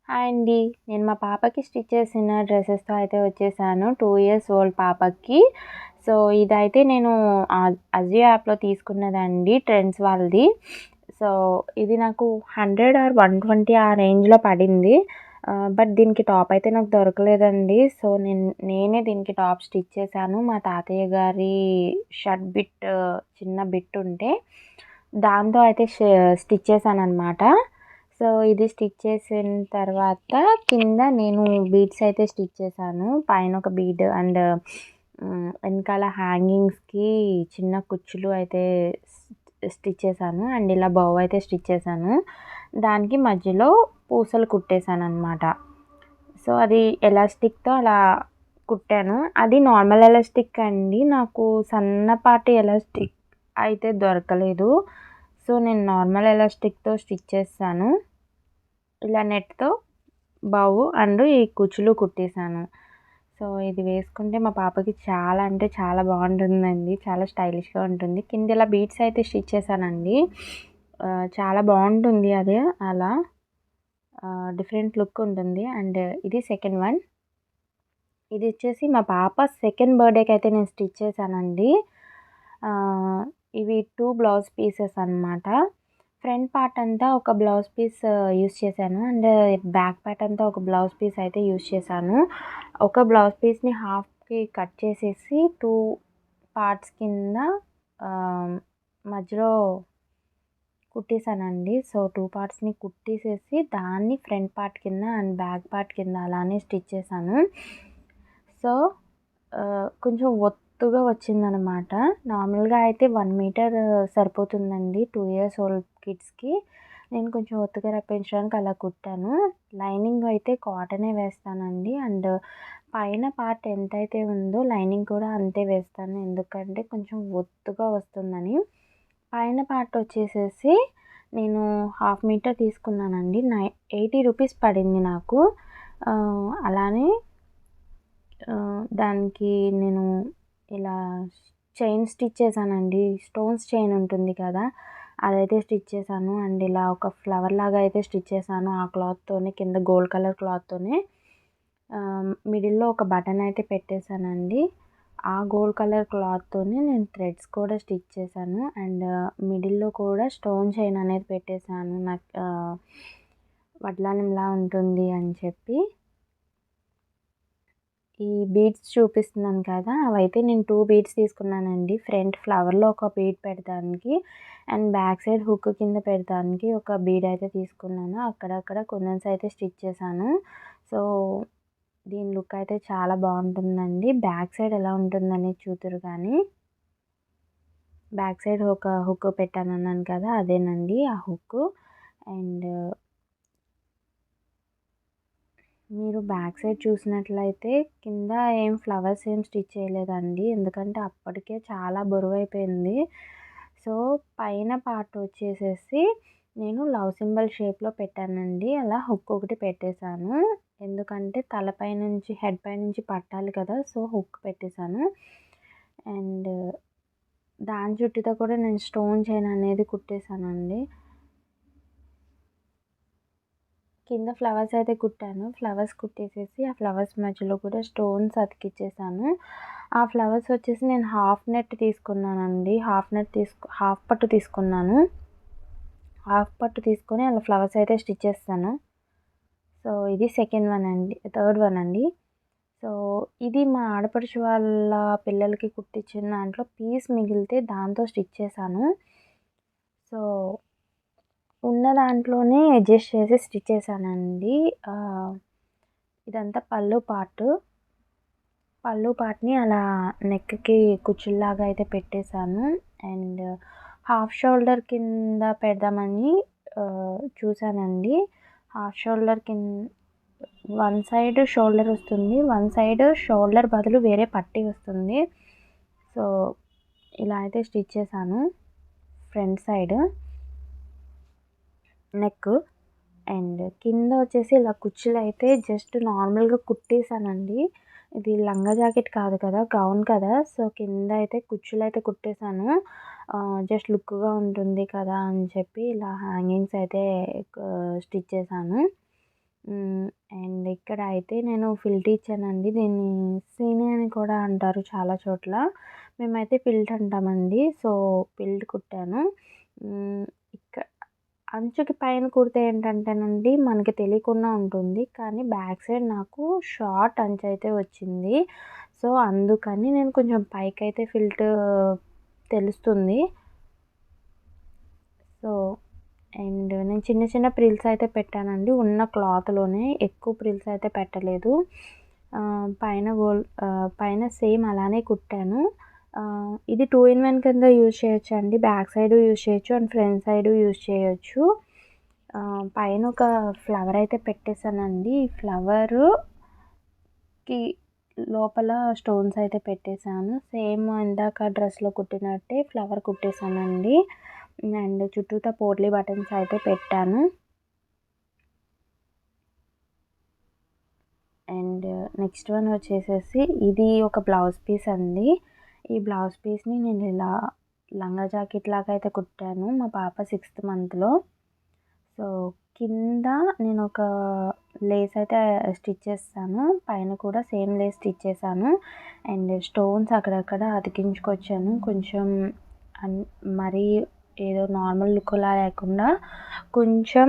Hi అండి. నేను మా పాపకి స్టిచ్ చేసిన డ్రెసెస్‌తో అయితే వచ్చేసాను. 2 ఇయర్స్ ఓల్డ్ పాపకి. సో, ఇదైతే నేను అజియో యాప్‌లో తీసుకున్నదండి. ట్రెండ్స్ వాళ్ళది. సో, ఇది నాకు 100 ఆర్ 120 ఆ రేంజ్‌లో పడింది. బట్ దీనికి టాప్ అయితే నాకు దొరకలేదండి. సో, నేనే దీనికి టాప్ స్టిచ్ చేశాను. మా తాతయ్య గారి షర్ట్ బిట్ చిన్న బిట్ ఉంటే దాంతో అయితే స్టిచ్ చేశాననమాట. సో, ఇది స్టిచ్ చేసిన తర్వాత కింద నేను బీడ్స్ అయితే స్టిచ్ చేశాను. పైన ఒక బీడ్ అండ్ వెనకాల హ్యాంగింగ్స్‌కి చిన్న కుచ్చులు అయితే స్టిచ్ చేశాను. అండ్ ఇలా బౌ అయితే స్టిచ్ చేశాను. దానికి మధ్యలో పూసలు కుట్టేసాననమాట. సో, అది ఎలాస్టిక్‌తో అలా కుట్టాను. అది నార్మల్ ఎలాస్టిక్ అండి. నాకు సన్నపాటి ఎలాస్టిక్ అయితే దొరకలేదు. సో, నేను నార్మల్ ఎలాస్టిక్‌తో స్టిచ్ చేశాను. ఇలా నెట్‌తో బౌ అండ్ ఈ కుచ్చులు కుట్టేసాను. సో, ఇది వేసుకుంటే మా పాపకి చాలా అంటే చాలా బాగుంటుందండి. చాలా స్టైలిష్‌గా ఉంటుంది. కింద ఇలా బీడ్స్ అయితే స్టిచ్ చేశానండి. చాలా బాగుంటుంది అది అలా. డిఫరెంట్ లుక్ ఉంటుంది. అండ్ ఇది సెకండ్ వన్. ఇది వచ్చేసి మా పాప సెకండ్ బర్త్‌డేకి అయితే నేను స్టిచ్ చేశానండి. ఇవి 2 బ్లౌజ్ పీసెస్ అనమాట. ఫ్రంట్ పార్ట్ అంతా ఒక బ్లౌజ్ పీస్ యూజ్ చేశాను. అండ్ బ్యాక్ పార్ట్ అంతా ఒక బ్లౌజ్ పీస్ అయితే యూజ్ చేశాను. ఒక బ్లౌజ్ పీస్‌ని హాఫ్‌కి కట్ చేసేసి 2 పార్ట్స్ కింద మధ్యలో కుట్టేసానండి. సో, 2 పార్ట్స్‌ని కుట్టేసేసి దాన్ని ఫ్రంట్ పార్ట్ కింద అండ్ బ్యాక్ పార్ట్ కింద అలానే స్టిచ్ చేశాను. సో, కొంచెం ఒత్తుగా వచ్చిందనమాట. నార్మల్‌గా అయితే 1 మీటర్ సరిపోతుందండి 2 ఇయర్స్ ఓల్డ్ కిడ్స్‌కి. నేను కొంచెం ఒత్తుగా రప్పించడానికి అలా కుట్టాను. లైనింగ్ అయితే కాటనే వేస్తానండి. అండ్ పైన పార్ట్ ఎంతైతే ఉందో లైనింగ్ కూడా అంతే వేస్తాను. ఎందుకంటే కొంచెం ఒత్తుగా వస్తుందని. పైన పార్ట్ వచ్చేసేసి నేను హాఫ్ మీటర్ తీసుకున్నానండి. 80 రూపీస్ పడింది నాకు. అలానే దానికి నేను ఇలా చైన్ స్టిచ్ చేశానండి. స్టోన్స్ చైన్ ఉంటుంది కదా! అదైతే స్టిచ్ చేశాను. అండ్ ఇలా ఒక ఫ్లవర్ లాగా అయితే స్టిచ్ చేశాను. ఆ క్లాత్‌తోనే కింద గోల్డ్ కలర్ క్లాత్‌తోనే మిడిల్‌లో ఒక బటన్ అయితే పెట్టేసానండి. ఆ గోల్డ్ కలర్ క్లాత్‌తోనే నేను థ్రెడ్స్ కూడా స్టిచ్ చేశాను. అండ్ మిడిల్‌లో కూడా స్టోన్ చైన్ అనేది పెట్టేసాను. నాకు వడ్లానంలా ఉంటుంది అని చెప్పి. ఈ బీడ్స్ చూపిస్తున్నాను కదా! అవైతే నేను 2 బీడ్స్ తీసుకున్నానండి. ఫ్రంట్ ఫ్లవర్‌లో ఒక బీడ్ పెడతానికి అండ్ బ్యాక్ సైడ్ హుక్ కింద పెడతానికి ఒక బీడ్ అయితే తీసుకున్నాను. అక్కడక్కడ కుందన్స్ అయితే స్టిచ్ చేశాను. సో, దీని లుక్ అయితే చాలా బాగుంటుందండి. బ్యాక్ సైడ్ ఎలా ఉంటుందనేది చూద్దురు కానీ. బ్యాక్ సైడ్ ఒక హుక్ పెట్టానన్నాను కదా! అదేనండి ఆ హుక్. అండ్ మీరు బ్యాక్ సైడ్ చూసినట్లయితే కింద ఏం ఫ్లవర్స్ ఏం స్టిచ్ చేయలేదండి. ఎందుకంటే అప్పటికే చాలా బరువైపోయింది. సో, పైన పార్ట్ వచ్చేసేసి నేను లవ్ సింబల్ షేప్‌లో పెట్టానండి. అలా హుక్ ఒకటి పెట్టేసాను. ఎందుకంటే తలపై నుంచి హెడ్ పై నుంచి పట్టాలి కదా! సో, హుక్ పెట్టేసాను. అండ్ దాని చుట్టూతో కూడా నేను స్టోన్ చైన్ అనేది కుట్టేసానండి. కింద ఫ్లవర్స్ అయితే కుట్టాను. ఫ్లవర్స్ కుట్టేసేసి ఆ ఫ్లవర్స్ మధ్యలో కూడా స్టోన్స్ అతికిచ్చేసాను. ఆ ఫ్లవర్స్ వచ్చేసి నేను హాఫ్ నెట్ తీసుకున్నానండి. హాఫ్ పట్టు తీసుకున్నాను. హాఫ్ పట్టు తీసుకొని అలా ఫ్లవర్స్ అయితే స్టిచ్ చేస్తాను. సో, ఇది సెకండ్ వన్ అండి. థర్డ్ వన్ అండి. సో, ఇది మా ఆడపడుచు వాళ్ళ పిల్లలకి కుట్టించిన దాంట్లో పీస్ మిగిలితే దాంతో స్టిచ్ చేశాను. సో, ఉన్న దాంట్లోనే అడ్జస్ట్ చేసి స్టిచ్ చేశానండి. ఇదంతా పళ్ళు పార్ట్‌ని అలా నెక్‌కి కుచ్చుల్లాగా అయితే పెట్టేసాను. అండ్ హాఫ్ షోల్డర్ కింద పెడదామని చూసానండి. Half shoulder one side shoulder వస్తుంది. వన్ సైడ్ షోల్డర్ బదులు వేరే పట్టీ వస్తుంది. సో, ఇలా అయితే స్టిచ్ చేశాను ఫ్రంట్ సైడ్ నెక్. అండ్ కింద వచ్చేసి ఇలా కుచ్చులైతే జస్ట్ నార్మల్‌గా కుట్టేసానండి. ఇది లంగా జాకెట్ కాదు కదా! గౌన్ కదా! సో, కింద అయితే కుచ్చులైతే కుట్టేసాను. జస్ట్ లుక్‌గా ఉంటుంది కదా అని చెప్పి ఇలా హ్యాంగింగ్స్ అయితే స్టిచ్ చేశాను. అండ్ ఇక్కడ అయితే నేను ఫిల్ట్ ఇచ్చానండి. దీన్ని సీని అని కూడా అంటారు చాలా చోట్ల. మేమైతే ఫిల్ట్ అంటామండి. సో, ఫిల్ట్ కుట్టాను. హ్మ్. ఇక్క అంచుకి పైన కుడితే ఏంటంటేనండి మనకి తెలియకుండా ఉంటుంది. కానీ బ్యాక్ సైడ్ నాకు షార్ట్ అంచయితే వచ్చింది. సో, అందుకని నేను కొంచెం పైకైతే ఫిల్ట్ తెలుస్తుంది. సో, అండ్ నేను చిన్న చిన్న ప్రిల్స్ అయితే పెట్టానండి. ఉన్న క్లాత్‌లోనే ఎక్కువ ప్రిల్స్ అయితే పెట్టలేదు. పైన సేమ్ అలానే కుట్టాను. ఇది 2 ఇన్ 1 కింద యూజ్ చేయొచ్చండి. బ్యాక్ సైడు యూజ్ చేయొచ్చు అండ్ ఫ్రంట్ సైడు యూజ్ చేయొచ్చు. పైన ఒక ఫ్లవర్ అయితే పెట్టేసానండి. ఈ ఫ్లవరుకి లోపల స్టోన్స్ అయితే పెట్టేసాను. సేమ్ ఇందాక డ్రెస్‌లో కుట్టినట్టే ఫ్లవర్ కుట్టేసానండి. అండ్ చుట్టూతా పోట్లీ బటన్స్ అయితే పెట్టాను. అండ్ నెక్స్ట్ వన్ వచ్చేసేసి ఇది ఒక బ్లౌజ్ పీస్ అండి. ఈ బ్లౌజ్ పీస్‌ని నేను ఇలా లంగా జాకెట్ లాగా అయితే కుట్టాను మా పాప 6th మంత్‌లో. సో, కింద నేను ఒక లేస్ అయితే స్టిచ్ చేస్తాను. పైన కూడా సేమ్ లేస్ స్టిచ్ చేశాను. అండ్ స్టోన్స్ అక్కడక్కడ అతికించుకొచ్చాను. కొంచెం అన్ మరీ ఏదో నార్మల్ లుక్‌లా లేకుండా కొంచెం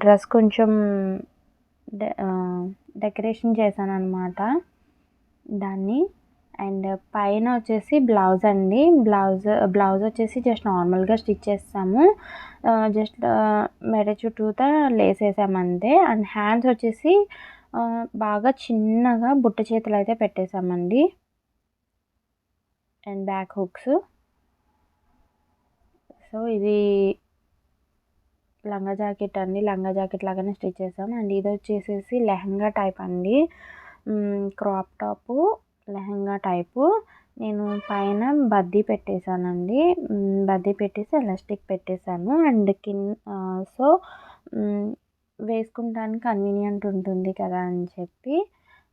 డ్రెస్ కొంచెం డె డెకరేషన్ చేశాననమాట దాన్ని. అండ్ పైన వచ్చేసి బ్లౌజ్ అండి. బ్లౌజ్ వచ్చేసి జస్ట్ నార్మల్‌గా స్టిచ్ చేసేసాము. జస్ట్ మెడ చుట్టూతా లేసేసామంతే. అండ్ హ్యాండ్స్ వచ్చేసి బాగా చిన్నగా బుట్ట చేతులైతే పెట్టేసామండి. And back hooks. సో, ఇది లంగా జాకెట్ అండి. లంగా జాకెట్ లాగానే స్టిచ్ చేసాం. అండ్ ఇదొచ్చేసేసి లెహంగా టైప్ అండి. Crop top lehenga type. నేను పైన బద్దీ పెట్టేసానండి. బద్దీ పెట్టేసి ఎలాస్టిక్ పెట్టేసాను. అండ్ సో, వేసుకుంటానికి కన్వీనియంట్ ఉంటుంది కదా అని చెప్పి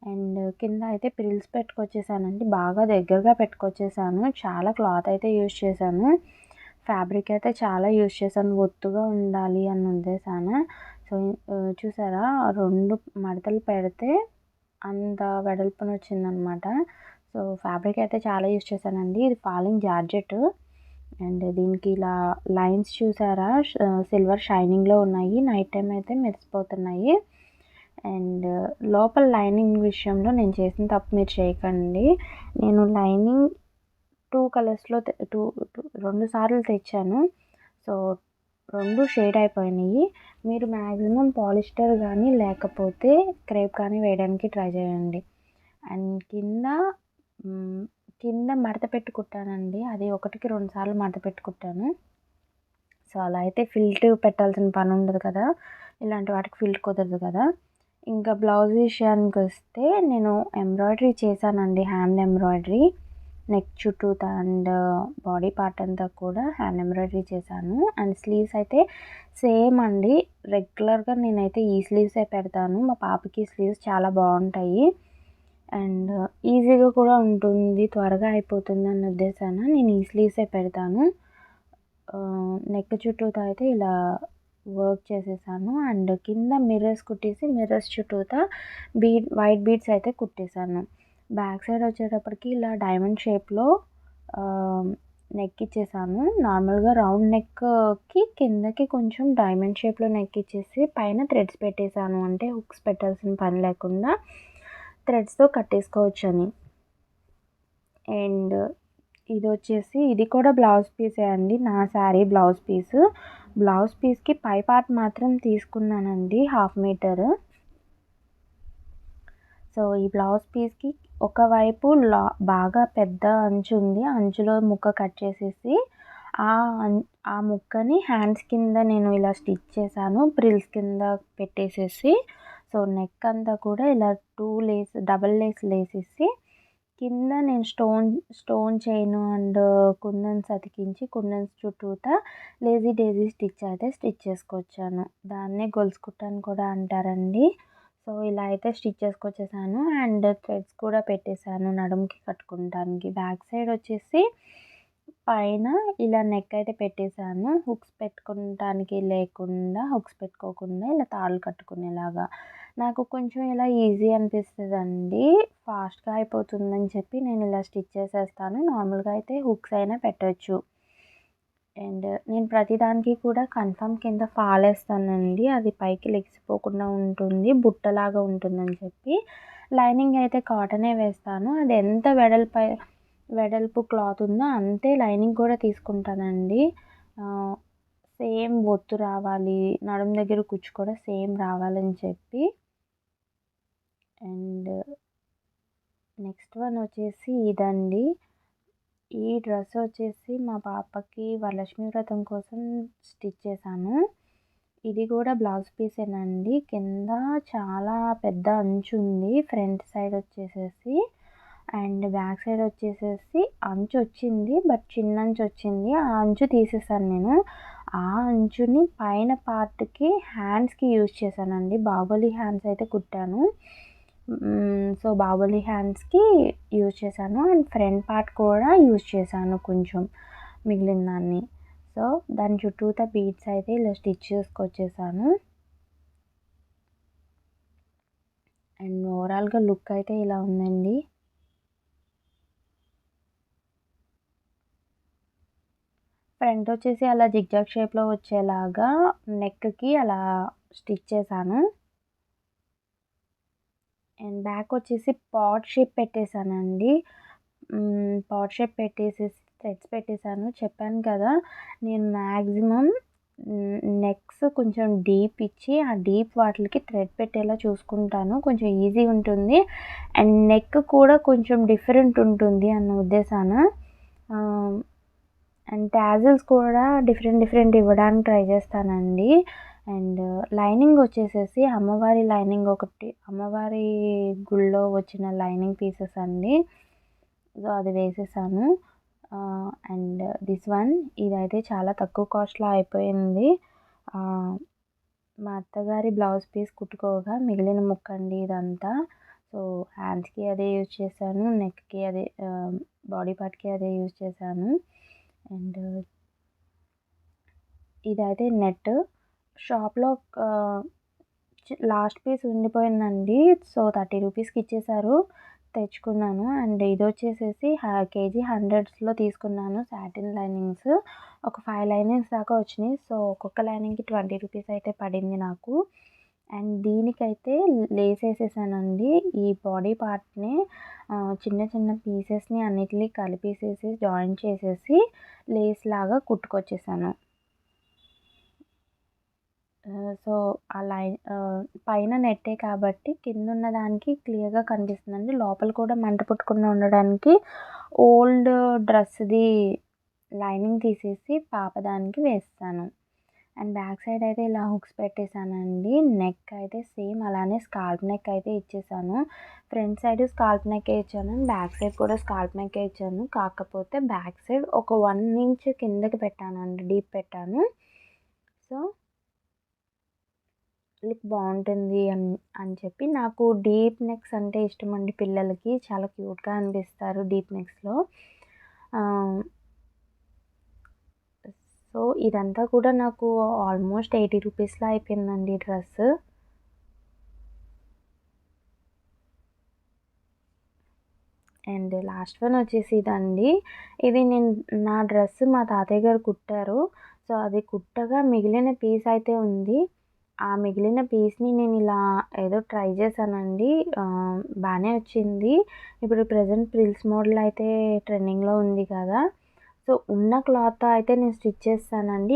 అండ్ కింద అయితే ప్రిల్స్ పెట్టుకొచ్చేసానండి. బాగా దగ్గరగా పెట్టుకొచ్చేసాను. చాలా క్లాత్ అయితే యూజ్ చేశాను. ఫ్యాబ్రిక్ అయితే చాలా యూజ్ చేశాను. ఒత్తుగా ఉండాలి అన్న ఉద్దేశాన. సో, చూసారా 2 మడతలు పెడితే అంత వెడల్పునొచ్చిందనమాట. సో, ఫ్యాబ్రిక్ అయితే చాలా యూజ్ చేశానండి. ఇది ఫాలింగ్ జార్జెట్. అండ్ దీనికి ఇలా లైన్స్ చూసారా సిల్వర్ షైనింగ్‌లో ఉన్నాయి. నైట్ టైమ్ అయితే మెరిసిపోతున్నాయి. అండ్ లోపల లైనింగ్ విషయంలో నేను చేసిన తప్పు మీరు చేయకండి. నేను లైనింగ్ 2 కలర్స్‌లో 2 సార్లు తెచ్చాను. సో, 2 షేడ్ అయిపోయినాయి. మీరు మ్యాక్సిమం పాలిస్టర్ గానీ, లేకపోతే క్రేప్ కానీ వేయడానికి ట్రై చేయండి. అండ్ కింద మడత పెట్టి కుట్టానండి. అది ఒకటికి 2 సార్లు మడత పెట్టి కుట్టాను. సో, అలా అయితే ఫిల్ట్ పెట్టాల్సిన పని ఉండదు కదా! ఇలాంటి వాటికి ఫిల్ట్ కుదరదు కదా! ఇంకా బ్లౌజ్ విషయానికొస్తే నేను ఎంబ్రాయిడరీ చేశానండి. Hand embroidery. నెక్ చుట్టూతా అండ్ బాడీ పార్ట్ అంతా కూడా హ్యాండ్ ఎంబ్రాయిడరీ చేశాను. అండ్ స్లీవ్స్ అయితే సేమ్ అండి. రెగ్యులర్‌గా నేనైతే ఈ స్లీవ్సే పెడతాను. మా పాపకి స్లీవ్స్ చాలా బావుంటాయి. అండ్ ఈజీగా కూడా ఉంటుంది. త్వరగా అయిపోతుందన్న ఉద్దేశాన నేను ఈ స్లీవ్సే పెడతాను. నెక్ చుట్టూతా అయితే ఇలా వర్క్ చేసేసాను. అండ్ కింద మిర్రర్స్ కుట్టేసి మిర్రర్స్ చుట్టూతా వైట్ బీడ్స్ అయితే కుట్టేసాను. బ్యాక్ సైడ్ వచ్చేటప్పటికి ఇలా డైమండ్ షేప్‌లో నెక్ ఇచ్చేసాను. నార్మల్‌గా రౌండ్ నెక్‌కి కిందకి కొంచెం డైమండ్ షేప్‌లో నెక్ ఇచ్చేసి పైన థ్రెడ్స్ పెట్టేసాను. అంటే హుక్స్ పెట్టాల్సిన పని లేకుండా థ్రెడ్స్‌తో కట్టేసుకోవచ్చని. అండ్ ఇది కూడా బ్లౌజ్ పీసే అండి. నా శారీ బ్లౌజ్ పీసు. బ్లౌజ్ పీస్‌కి పై పార్ట్ మాత్రం తీసుకున్నానండి 1/2 మీటర్. సో, ఈ బ్లౌజ్ పీస్‌కి ఒకవైపు బాగా పెద్ద అంచు ఉంది. అంచులో ముక్క కట్ చేసేసి ఆ ముక్కని హ్యాండ్స్ కింద నేను ఇలా స్టిచ్ చేశాను. ప్రిల్స్ కింద పెట్టేసేసి సో, నెక్ అంతా కూడా ఇలా డబుల్ లేసేసి కింద నేను స్టోన్ చైను అండ్ కుందన్స్ అతికించి కుందన్స్ చుట్టూతా లేజీ డేజీ స్టిచ్ అయితే స్టిచ్ చేసుకొచ్చాను. దాన్నే గొలుసు కుట్టు అని కూడా అంటారండి. సో, ఇలా అయితే స్టిచ్ చేసుకొచ్చేసాను. అండ్ థ్రెడ్స్ కూడా పెట్టేసాను నడుముకి కట్టుకుంటానికి. బ్యాక్ సైడ్ వచ్చేసి పైన ఇలా నెక్ అయితే పెట్టేశాను. హుక్స్ పెట్టుకోవటానికి లేకుండా, హుక్స్ పెట్టుకోకుండా ఇలా తాళ్ళు కట్టుకునేలాగా. నాకు కొంచెం ఇలా ఈజీ అనిపిస్తదండి. ఫాస్ట్‌గా అయిపోతుందని చెప్పి నేను ఇలా స్టిచ్ చేసేస్తాను. నార్మల్‌గా అయితే హుక్స్ అయినా పెట్టొచ్చు. అండ్ నేను ప్రతిదానికి కూడా కన్ఫర్మ్ కింద ఫాలేస్తానండి. అది పైకి లెగిసిపోకుండా ఉంటుంది. బుట్టలాగా ఉంటుందని చెప్పి. లైనింగ్ అయితే కాటనే వేస్తాను. అది ఎంత వెడల్పు క్లాత్ ఉందో అంతే లైనింగ్ కూడా తీసుకుంటానండి. సేమ్ ఒత్తు రావాలి, నడుము దగ్గర కుచ్చు కూడా సేమ్ రావాలని చెప్పి. అండ్ నెక్స్ట్ వన్ వచ్చేసి ఇదండి. ఈ డ్రెస్ వచ్చేసి మా పాపకి వరలక్ష్మి వ్రతం కోసం స్టిచ్ చేశాను. ఇది కూడా బ్లౌజ్ పీసేనండి. కింద చాలా పెద్ద అంచు ఉంది. ఫ్రంట్ సైడ్ వచ్చేసేసి అండ్ బ్యాక్ సైడ్ వచ్చేసేసి అంచు వచ్చింది. బట్ చిన్న అంచు వచ్చింది. ఆ అంచు తీసేసాను నేను. ఆ అంచుని పైన పార్ట్‌కి హ్యాండ్స్‌కి యూజ్ చేశానండి. బాహుబలి హ్యాండ్స్ అయితే కుట్టాను. సో, బాహుబలి హ్యాండ్స్‌కి యూజ్ చేశాను. అండ్ ఫ్రంట్ పార్ట్ కూడా యూజ్ చేశాను కొంచెం మిగిలిన దాన్ని. సో, దాని చుట్టూతా బీడ్స్ అయితే ఇలా స్టిచ్ చేసుకొచ్చేసాను. అండ్ ఓవరాల్‌గా లుక్ అయితే ఇలా ఉందండి. ఫ్రంట్ వచ్చేసి అలా జిగ్‌జాగ్ షేప్‌లో వచ్చేలాగా నెక్‌కి అలా స్టిచ్ చేశాను. అండ్ బ్యాక్ వచ్చేసి పాట్ షేప్ పెట్టేసానండి. పాట్ షేప్ పెట్టేసేసి థ్రెడ్స్ పెట్టేసాను. చెప్పాను కదా! నేను మ్యాక్సిమం నెక్స్ కొంచెం డీప్ ఇచ్చి, ఆ డీప్ వాటిలకి థ్రెడ్ పెట్టేలా చూసుకుంటాను. కొంచెం ఈజీ ఉంటుంది. అండ్ నెక్ కూడా కొంచెం డిఫరెంట్ ఉంటుంది అన్న ఉద్దేశాన. అండ్ టాజిల్స్ కూడా డిఫరెంట్ ఇవ్వడానికి ట్రై చేస్తానండి. అండ్ లైనింగ్ వచ్చేసేసి అమ్మవారి లైనింగ్ ఒకటి, అమ్మవారి గుళ్ళో వచ్చిన లైనింగ్ పీసెస్ అండి. సో, అది వేసేసాను. అండ్ దిస్ వన్ ఇదైతే చాలా తక్కువ కాస్ట్‌లో అయిపోయింది. మా అత్తగారి బ్లౌజ్ పీస్ కుట్టుకోగా మిగిలిన ముక్కండి ఇదంతా. సో, హ్యాండ్స్‌కి అదే యూజ్ చేశాను. నెక్‌కి అదే బాడీ పార్ట్‌కి అదే యూజ్ చేశాను. అండ్ ఇదైతే నెట్. షాప్‌లో లాస్ట్ పీస్ ఉండిపోయిందండి. సో, 30 రూపీస్‌కి ఇచ్చేశారు. తెచ్చుకున్నాను. అండ్ ఇదొచ్చేసేసి కేజీ 100స్‌లో తీసుకున్నాను సాటిన్ లైనింగ్స్. ఒక 5 లైనింగ్స్ దాకా వచ్చినాయి. సో, ఒక్కొక్క లైనింగ్‌కి 20 రూపీస్ అయితే పడింది నాకు. అండ్ దీనికైతే లేస్ ఏసేసానండి. ఈ బాడీ పార్ట్‌ని చిన్న పీసెస్‌ని అన్నిటిని కలిపేసేసి జాయింట్ చేసేసి లేస్ లాగా కుట్టుకొచ్చేసాను. సో, పైన నెట్టే కాబట్టి కిందున్న దానికి క్లియర్‌గా కనిపిస్తుందండి. లోపల కూడా మంట పుట్టకుండా ఉండడానికి ఓల్డ్ డ్రెస్‌ది లైనింగ్ తీసేసి పాపదానికి వేసేసాను. అండ్ బ్యాక్ సైడ్ అయితే ఇలా హుక్స్ పెట్టేసానండి. నెక్ అయితే సేమ్ అలానే స్కాల్ప్ నెక్ అయితే ఇచ్చేసాను. ఫ్రంట్ సైడ్ స్కాల్ప్ నెక్కే ఇచ్చాను. బ్యాక్ సైడ్ కూడా స్కాల్ప్ నెక్కే ఇచ్చాను. కాకపోతే బ్యాక్ సైడ్ ఒక 1 ఇంచ్ కిందకి పెట్టానండి. డీప్ పెట్టాను. సో, లుక్ బాగుంటుంది అని చెప్పి. నాకు డీప్ నెక్స్ అంటే ఇష్టమండి పిల్లలకి. చాలా క్యూట్‌గా అనిపిస్తారు డీప్ నెక్స్‌లో. సో, ఇదంతా కూడా నాకు ఆల్మోస్ట్ 80 రూపీస్‌లో అయిపోయిందండి ఈ డ్రెస్. అండ్ లాస్ట్ వన్ వచ్చేసి ఇదండి. ఇది నా డ్రెస్ మా తాతయ్య గారు కుట్టారు. సో, అది కుట్టగా మిగిలిన పీస్ అయితే ఉంది. ఆ మిగిలిన పీస్‌ని నేను ఇలా ఏదో ట్రై చేశానండి. బానే వచ్చింది. ఇప్పుడు ప్రెజెంట్ ప్రిల్స్ మోడల్ అయితే ట్రెండింగ్‌లో ఉంది కదా! సో, ఉన్న క్లాత్‌తో అయితే నేను స్టిచ్ చేస్తానండి.